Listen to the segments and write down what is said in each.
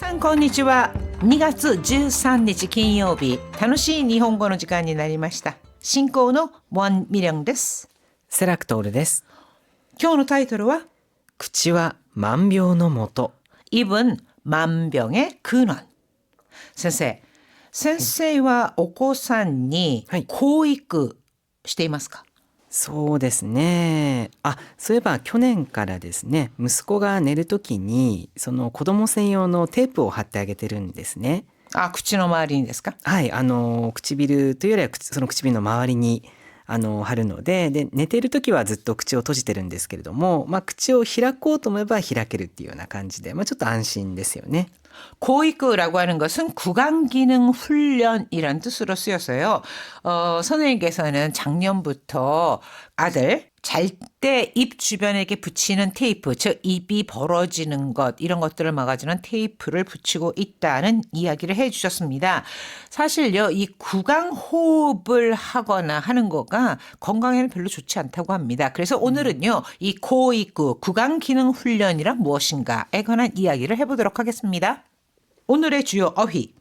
さんこんにちは。2月13日金曜日、楽しい日本語の時間になりました。進行のウォン・ミリョンです。セラクトールです。今日のタイトルは口は万病のもと。 입은 만병의 근원。 先生はお子さんに教育していますか？そうですね。そういえば去年からですね、息子が寝るときにその子供専用のテープを貼ってあげてるんですね。口の周りにですか？はい、唇というよりはその唇の周りに貼るので、寝てるときはずっと口を閉じてるんですけれども、口を開こうと思えば開けるっていうような感じで、ちょっと安心ですよね。교육이라고 하는 것은 구강기능 훈련이란 뜻으로 쓰였어요. 선생님께서는 작년부터 아들 잘 때 입 주변에 이렇게 붙이는 테이프, 즉 입이 벌어지는 것, 이런 것들을 막아주는 테이프를 붙이고 있다는 이야기를 해주셨습니다. 사실요, 이 구강호흡을 하거나 하는 거가 건강에는 별로 좋지 않다고 합니다. 그래서 오늘은요, 이 고익구 구강기능 훈련이란 무엇인가에 관한 이야기를 해보도록 하겠습니다. 오늘의 주요 어휘.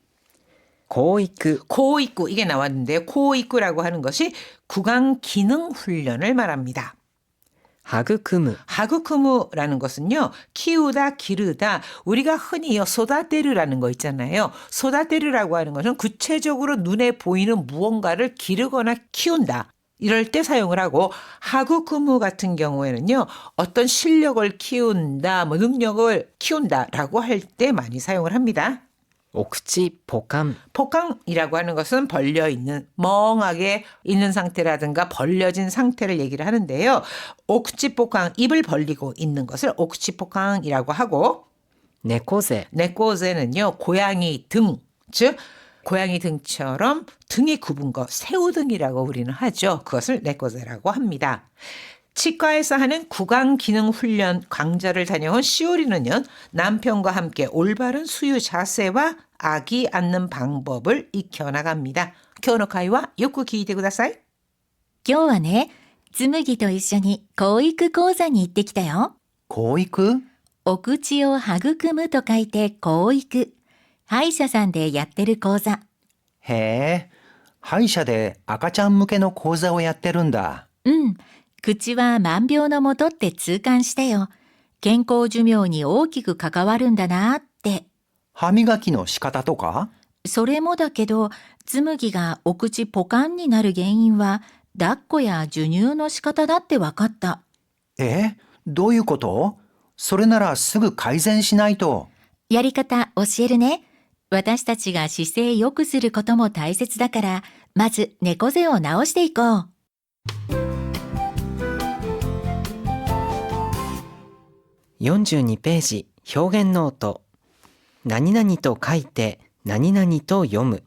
고익구 이게 나왔는데요. 고익구라고 하는 것이 구강 기능 훈련을 말합니다. 하구쿠무라는 것은요, 키우다, 기르다. 우리가 흔히요, 쏟아대르라는 거 있잖아요. 쏟아대르라고 하는 것은 구체적으로 눈에 보이는 무언가를 기르거나 키운다. 이럴 때 사용을 하고, 하구쿠무 같은 경우에는요, 어떤 실력을 키운다, 능력을 키운다라고 할 때 많이 사용을 합니다. 복강이라고 하는 것은 벌려있는, 멍하게 있는 상태라든가 벌려진 상태를 얘기를 하는데요. 옥치복강, 입을 벌리고 있는 것을 옥치복강이라고 하고, 네꼬제는요, 고양이 등, 즉 고양이 등처럼 등이 굽은 것, 새우등이라고 우리는 하죠. 그것을 네꼬제라고 합니다. 치과에서 하는 구강기능훈련 강좌를 다녀온 시오리는요, 남편과 함께 올바른 수유 자세와 아기 앉는 방법을 익혀나갑니다. 교노카이와 요쿠 기이테 쿠다사이. 今日はね、つむぎと一緒に教育講座に行ってきたよ。教育？お口を育むと書いて教育。歯医者さんでやってる講座。へえ、歯医者で赤ちゃん向けの講座をやってるんだ。うん、口は万病のもとって痛感したよ。健康寿命に大きく関わるんだなって。歯磨きの仕方とか？それもだけど、つむぎがお口ポカンになる原因は、抱っこや授乳の仕方だって分かった。どういうこと？それならすぐ改善しないと。やり方教えるね。私たちが姿勢良くすることも大切だから、まず猫背を直していこう。42ページ、表現ノート。何々と書いて何々と読む。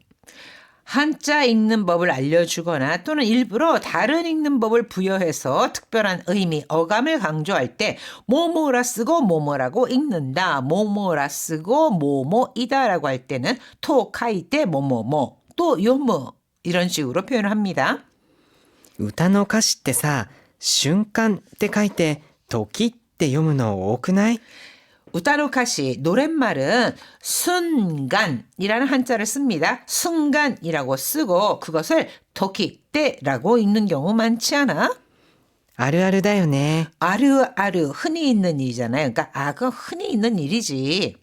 한자 읽는 법을 알려주거나 또는 일부러 다른 읽는 법을 부여해서 특별한 의미, 어감을 강조할 때 뭐뭐라 쓰고 뭐뭐라고 읽는다. 뭐뭐라 쓰고 뭐뭐이다라고 할 때는 토카이테 뭐뭐뭐, 또 요무 이런 식으로 표현을 합니다. 歌の歌詞ってさ、瞬間って書いて時って読むの多くない？ 우타노카시 노랫말은 순간이라는 한자를 씁니다. 순간이라고 쓰고 그것을 토키 때라고 읽는 경우 많지 않아? あるあるだよね。 아르아르 흔히 있는 일이잖아요. 그러니까 그거 흔히 있는 일이지.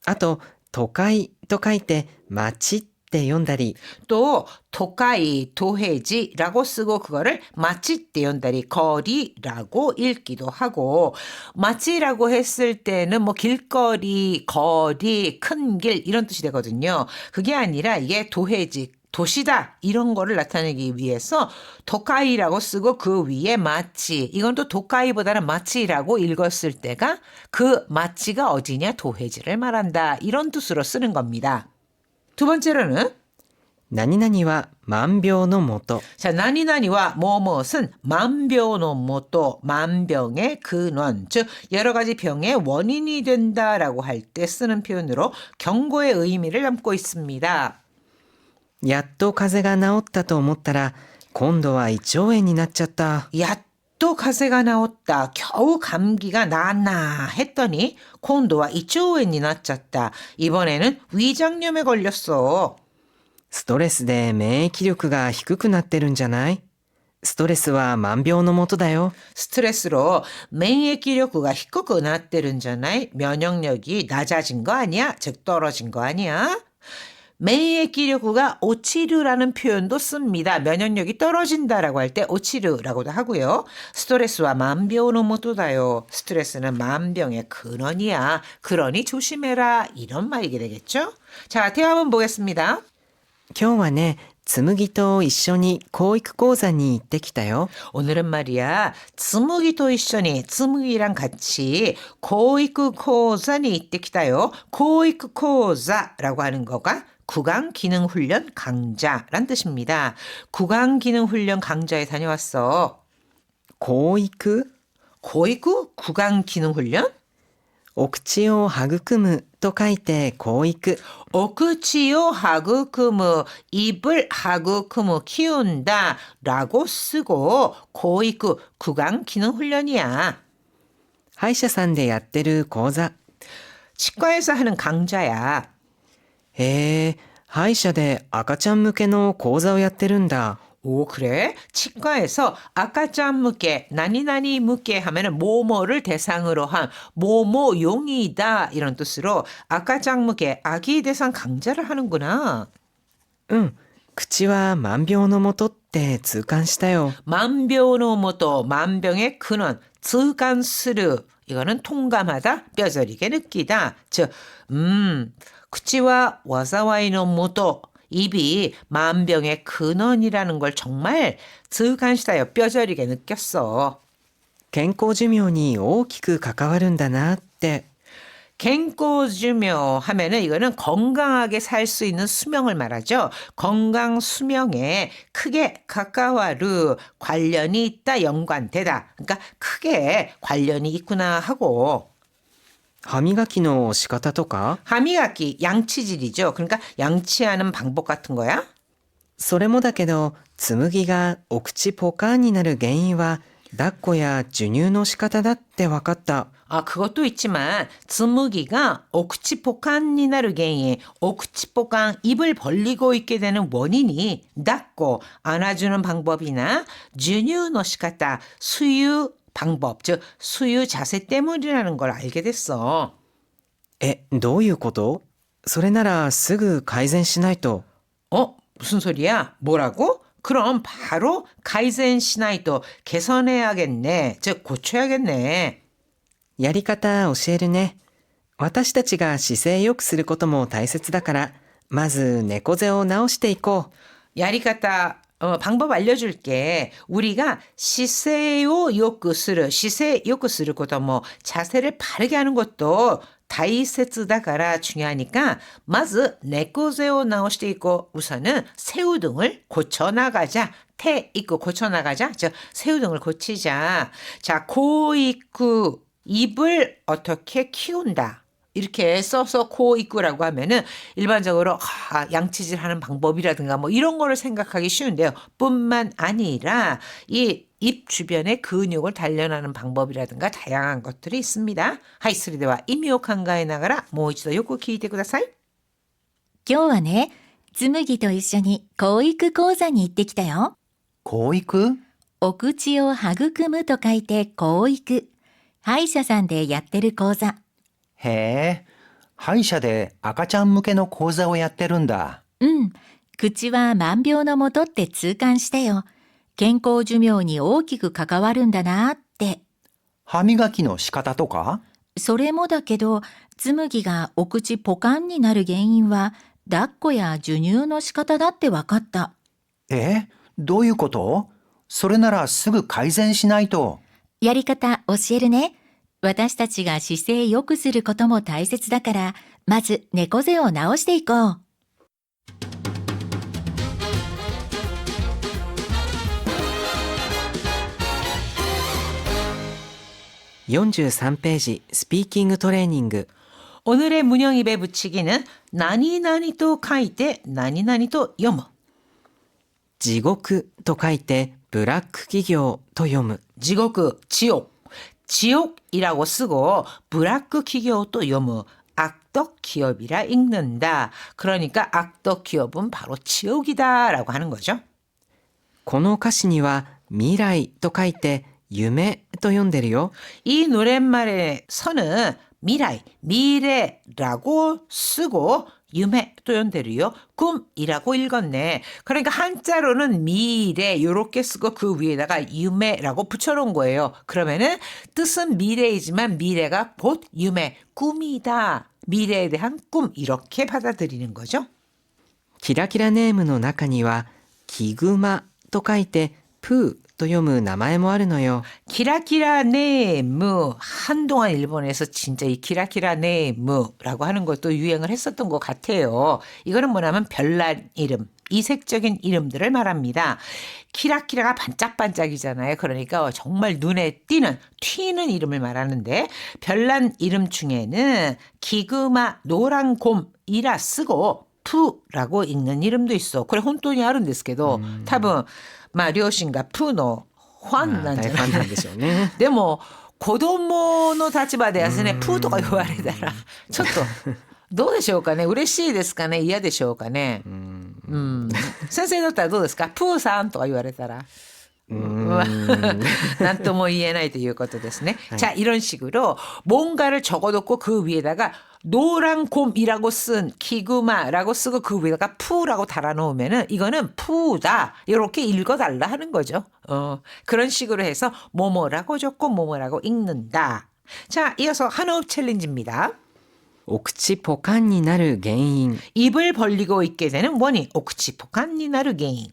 あと都会と書いて町って読んだり、 또 도카이 도해지라고 쓰고 그거를 마치 떼연다리 거리라고 읽기도 하고, 마치라고 했을 때는 뭐 길거리, 거리, 큰 길 이런 뜻이 되거든요. 그게 아니라 이게 도해지, 도시다 이런 거를 나타내기 위해서 도카이라고 쓰고 그 위에 마치, 이건 또 도카이보다는 마치라고 읽었을 때가 그 마치가 어디냐, 도해지를 말한다 이런 뜻으로 쓰는 겁니다. 두 번째로는 何々は万病のもと。 자, 나니나니와 뭐뭇은 만병노모또, 만병의 근원, 즉 여러 가지 병의 원인이 된다라고 할 때 쓰는 표현으로 경고의 의미를 담고 있습니다. やっと風邪が治ったと思ったら今度は胃腸炎になっちゃった。 야 또 가세가 나왔다. 겨우 감기가 나았나 했더니 今度は胃腸炎になっちゃった. 이번에는 위장염에 걸렸어. ストレスで免疫力が低くなってるんじゃない？ストレスは万病のもとだよ。 스트레스로免疫力가 低くなってるんじゃない? 면역력이 낮아진 거 아니야? 즉 떨어진 거 아니야?免疫力가 오치르라는 표현도 씁니다. 면역력이 떨어진다라고 할 때 오치르라고도 하고요. 스트레스와 만병의 모토다요. 스트레스는 만병의 근원이야. 그러니 조심해라. 이런 말이게 되겠죠? 자, 대화 한번 보겠습니다. 今日はね、紬と一緒に教育講座に行ってきたよ。 오늘은 말이야. 쯔무기도 이쇼니 쯔무기랑 같이 고이쿠코자니 이때키다요. 고이쿠코자라고 하는 거가 구강기능훈련 강자란 뜻입니다. 구강기능훈련 강좌에 다녀왔어. 教育 고이쿠 구강기능훈련? お口を育むと書いて教育。 오크치요 하구크무 입을 하구크무 키운다 라고 쓰고 고이쿠 구강기능훈련이야. 歯医者さんでやってる講座。 치과에서 하는 강좌야. へえ、歯医者で赤ちゃん向けの講座をやってるんだ。 오, 그래? 치과에서 아까짱 무게, 나니나니 무게 하면은 모모를 대상으로 한 모모용이다 이런 뜻으로 아까짱 무게, 아기 대상 강좌를 하는구나. うん。口は万病のもとって痛感したよ。 만병의 모토, 만병의 근원, 즈간스르. 이거는 통감하다, 뼈저리게 느끼다. 즉, 구치와 와사와이의 모토. 입이 만병의 근원이라는 걸 정말 즈간시다요 뼈저리게 느꼈어. 健康寿命に大きく関わるんだなって。 갱꼬주묘 하면은 이거는 건강하게 살 수 있는 수명을 말하죠. 건강 수명에 크게 가까와르 관련이 있다, 연관되다. 그러니까 크게 관련이 있구나 하고. 歯磨きの仕方とか 하미가키, 양치질이죠. 그러니까 양치하는 방법 같은 거야? それもだけど、紬がお口ポカンになる原因は抱っこや授乳の仕方だって分かった。 아, 그것도 있지만 즈무기가 옥치포칸이 나르 개인, 옥치포칸 입을 벌리고 있게 되는 원인이 抱고 안아주는 방법이나 주뉴노 시카타 수유 방법, 즉 수유 자세 때문이라는 걸 알게 됐어. え、どういうこと？それならすぐ改善しないと。 무슨 소리야? 뭐라고? 그럼 바로 가이젠 시나이도 개선해야겠네. 즉 고쳐야겠네. やり方教えるね。私たちが姿勢良くすることも大切だから、まず猫背を直していこう。 야리카타 방법 알려줄게. 우리가 시세요 요크스를 시세 요크스를 것도 뭐 자세를 바르게 하는 것도 다이세츠다가라 중요하니까 마즈 네코세오 나오시대 있고 우선은 새우등을 고쳐 나가자. 태 있고 고쳐 나가자. 즉 새우등을 고치자. 자, 고이쿠 입을 어떻게 키운다. 이렇게 써서 고이쿠라고 하면은 일반적으로 양치질 하는 방법이라든가 뭐 이런 거를 생각하기 쉬운데요. 뿐만 아니라 이 입 주변의 근육을 단련하는 방법이라든가 다양한 것들이 있습니다. 하이스리데와 이미오 칸가에 나가라. もう一度よく聞いてください. 今日はね、紬と一緒に教育講座に行ってきたよ。教育？お口を育むと書いて教育。歯医者さんでやってる講座。へえ、歯医者で赤ちゃん向けの講座をやってるんだ。うん。口は万病のもとって痛感したよ。健康寿命に大きく関わるんだなって。歯磨きの仕方とか？それもだけど、紬がお口ポカンになる原因は、抱っこや授乳の仕方だって分かった。どういうこと？それならすぐ改善しないと。やり方教えるね。私たちが姿勢良くすることも大切だから、まず猫背を直していこう。43ページスピーキングトレーニング。 오늘의 문형입에 붙이기는 나니나니と書いて나니나니と読む. 地獄と書いてブラック企業と読む。 지옥, 지옥. 지옥이라고 쓰고 브라크 기업도 요무 악덕 기업이라 읽는다. 그러니까 악덕 기업은 바로 지옥이다라고 하는 거죠. この歌詞には未来と書いて夢と読んでるよ。 이 노랫말에서는 미래라고 쓰고 유메 또 연대로요. 꿈이라고 읽었네. 그러니까 한자로는 미래 이렇게 쓰고 그 위에다가 유메라고 붙여놓은 거예요. 그러면은 뜻은 미래이지만 미래가 곧 유메, 꿈이다. 미래에 대한 꿈 이렇게 받아들이는 거죠. キラキラネームの中にはキグマと書いてプーと読む名前もあるのよ。 키라키라 네무 한동안 일본에서 진짜 이 키라키라 네무라고 하는 것도 유행을 했었던 것 같아요. 이거는 뭐냐면 별난 이름, 이색적인 이름들을 말합니다. 키라키라가 반짝반짝이잖아요. 그러니까 정말 눈에 튀는 이름을 말하는데 별난 이름 중에는 기그마 노란 곰이라 쓰고 푸라고 읽는 이름도 있어. 그래 혼돈이あるんですけど 多分まあ両親がプーのファンなんじゃない大ファンなんでしょうね。でも子供の立場でですねプーとか言われたらちょっとどうでしょうかね。嬉しいですかね、嫌でしょうかね。先生だったらどうですか。プーさんとか言われたらなんとも言えないということですね。 자, 이런 식으로 뭔가를 적어놓고 그 위에다가 노란 곰이라고 쓴 기구마라고 쓰고 그 위에다가 푸라고 달아놓으면은 이거는 푸다 이렇게 읽어달라 하는 거죠. 그런 식으로 해서 뭐뭐라고 적고 뭐뭐라고 읽는다. 자, 이어서 한호흡 챌린지입니다. お口ポカンになる原因。 입을 벌리고 있게 되는 원인. 오크치 포칸니 나르 게인.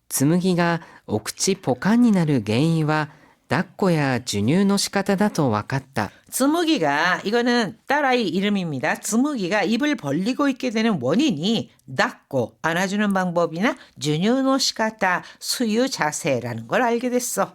紬がお口ポカンになる原因は抱っこや授乳の仕方だと分かった。 즈무기가 이거는 딸아이 이름입니다. 즈무기가 입을 벌리고 있게 되는 원인이 抱っこ, 안아주는 방법이나 주뉴노 시카타, 수유 자세라는 걸 알게 됐어.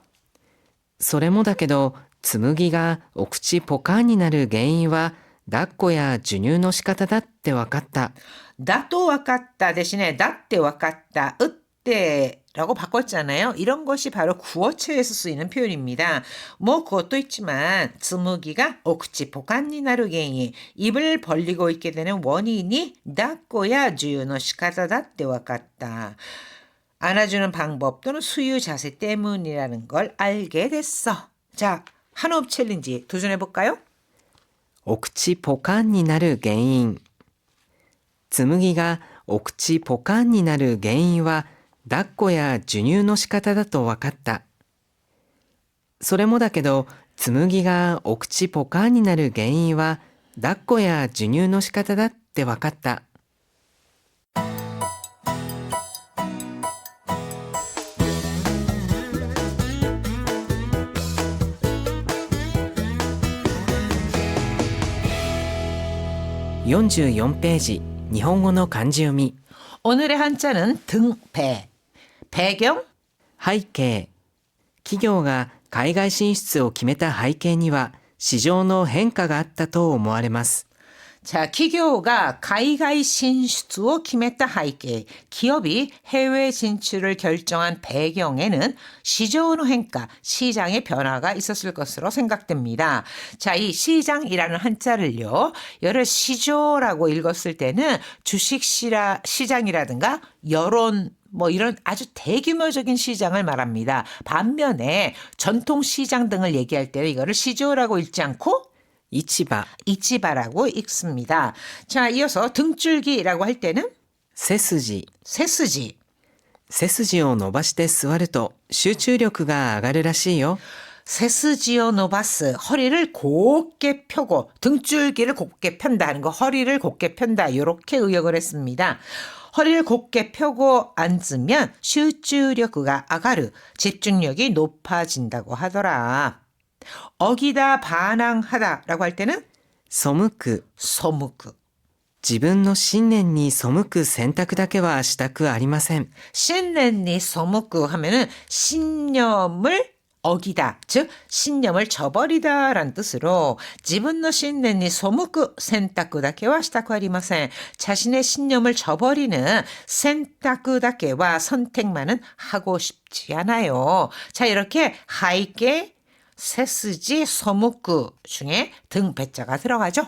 それもだけど紬がお口ポカンになる原因は抱っこや授乳の仕方だって分かった。 나도 와갔다 대신에 나때 와갔다, 으때라고 바꿨잖아요. 이런 것이 바로 구어체에서 쓰이는 표현입니다. 뭐 그것도 있지만 즈무기가 오크치 포칸니 나르게인, 입을 벌리고 있게 되는 원인이 抱っこや 주유노 시카타다 때 와갔다. 안아주는 방법 또는 수유 자세 때문이라는 걸 알게 됐어. 자, 한호흡 챌린지 도전해볼까요? お口ポカンになる原因。紬がお口ポカンになる原因は抱っこや授乳の仕方だと分かった。それもだけど紬がお口ポカンになる原因は抱っこや授乳の仕方だって分かった。44ページ、日本語の漢字読み。 오늘의 한자는 등배. 배경? 背景。企業が海外進出を決めた背景には市場の変化があったと思われます。 자, 기교가 가이가이 신수を 決めた 背景. 기업이 해외 진출을 결정한 배경에는 시장의変化, 시장의 변화가 있었을 것으로 생각됩니다. 자, 이 시장이라는 한자를요, 여러 시조라고 읽었을 때는 주식 시장이라든가 여론 뭐 이런 아주 대규모적인 시장을 말합니다. 반면에 전통 시장 등을 얘기할 때는 이거를 시조라고 읽지 않고 市場、 이치바라고 읽습니다. 자, 이어서 등줄기라고 할 때는 背筋。 새스지. 背筋を伸ばして座ると集中力が上がるらしいよ。 새스지오 노바스, 허리를 곧게 펴고 등줄기를 곧게 편다 하는 거, 허리를 곧게 편다 이렇게 의역을 했습니다. 허리를 곧게 펴고 앉으면 슈쭈력가 아가르, 집중력이 높아진다고 하더라. 어기다 반항하다라고 할 때는 背く。 소무크. 自分の信念に背く選択だけはしたくありません。 신넨니 소무크 하면은 신념을 어기다, 즉 신념을 저버리다라는 뜻으로 自分の信念に背く選択だけはしたくありません. 자신의 신념을 저버리는 선택だけは 선택만은 하고 싶지 않아요. 자, 이렇게 하이게, 세쓰지, 서무크 중에 등 배자가 들어가죠.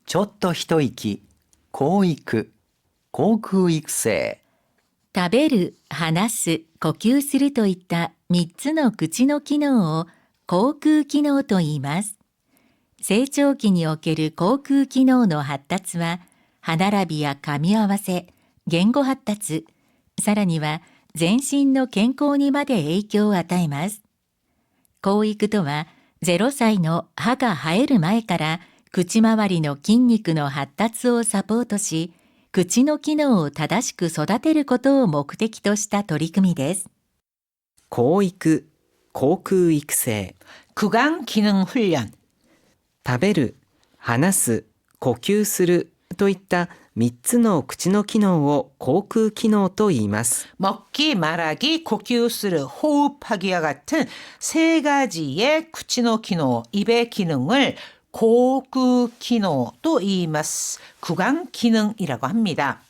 ちょっと一息、教育、航空育成。食べる、話す、呼吸するといった3つの口の機能を口腔機能と言います。成長期における口腔機能の発達は、歯並びや噛み合わせ、言語発達、さらには全身の健康にまで影響を与えます。口育とは、0歳の歯が生える前から口周りの筋肉の発達をサポートし、口の機能を正しく育てることを目的とした取り組みです。教育、口腔育成。 구강 기능 훈련. 食べる、話す、呼吸するといった3つの口の機能を口腔機能と言います。 먹기, 말하기, 고기우스르, 호흡하기와 같은 세 가지의 구치노 기능, 입의 기능을 고구 기능 또 이마스 구강 기능이라고 합니다.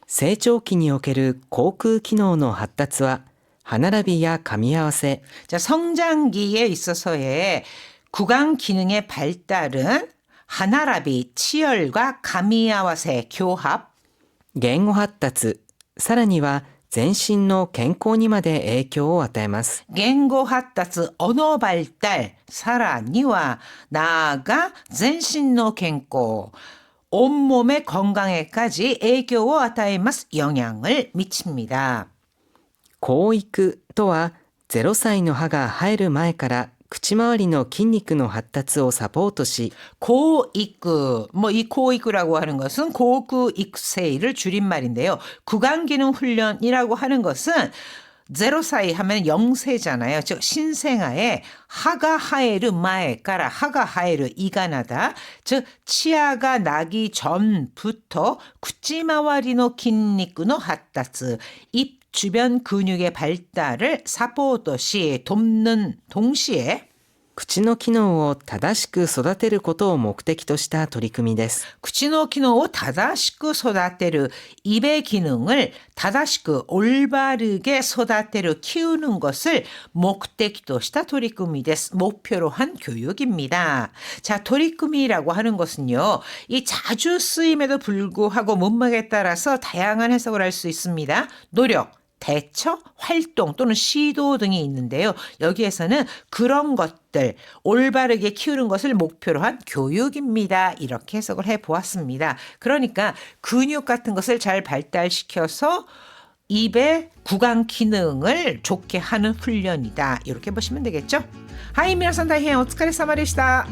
成長期における口腔機能の発達は歯並びや噛み合わせ、 자, 성장기에 있어서의 구강 기능의 발달은 하나라비, 치열과 가미아와세, 교합, 言語発達、さらには全身の健康にまで影響を与えます。 갱고発達, 언어 발달, 사라니와 나아가 전신노健康, 온몸의 건강에까지 影響を与えます 영향을 미칩니다. 教育とは0歳の歯が生える前から口周りの筋肉の発達をサポートし、 고익구, 이 고익구라고 하는 것은 고구익세를 줄임말인데요. 구강기능 훈련이라고 하는 것은 0살 하면 0세잖아요. 즉 신생아의 하가 하에르 마에까라 하가 하에르 이가나다. 즉 치아가 나기 전부터 구찌마와리노筋肉の 発達, 입 주변 근육의 발달을 사포도시 돕는 동시에 口の機能を正しく育てることを目的とした取り組みです。 구치노 기능을 다다시크 소다테르 입의 기능을 다다시크 올바르게 소다테르 키우는 것을 목적으로した 도리꾸미です. 목표로 한 교육입니다. 자, 도리꾸미라고 하는 것은요. 이 자주 쓰임에도 불구하고 문맥에 따라서 다양한 해석을 할 수 있습니다. 노력, 대처, 활동 또는 시도 등이 있는데요. 여기에서는 그런 것들 올바르게 키우는 것을 목표로 한 교육입니다. 이렇게 해석을 해보았습니다. 그러니까 근육 같은 것을 잘 발달시켜서 입의 구강 기능을 좋게 하는 훈련이다. 이렇게 보시면 되겠죠. 하이, 미나산 다이헨 오츠카레사마でした.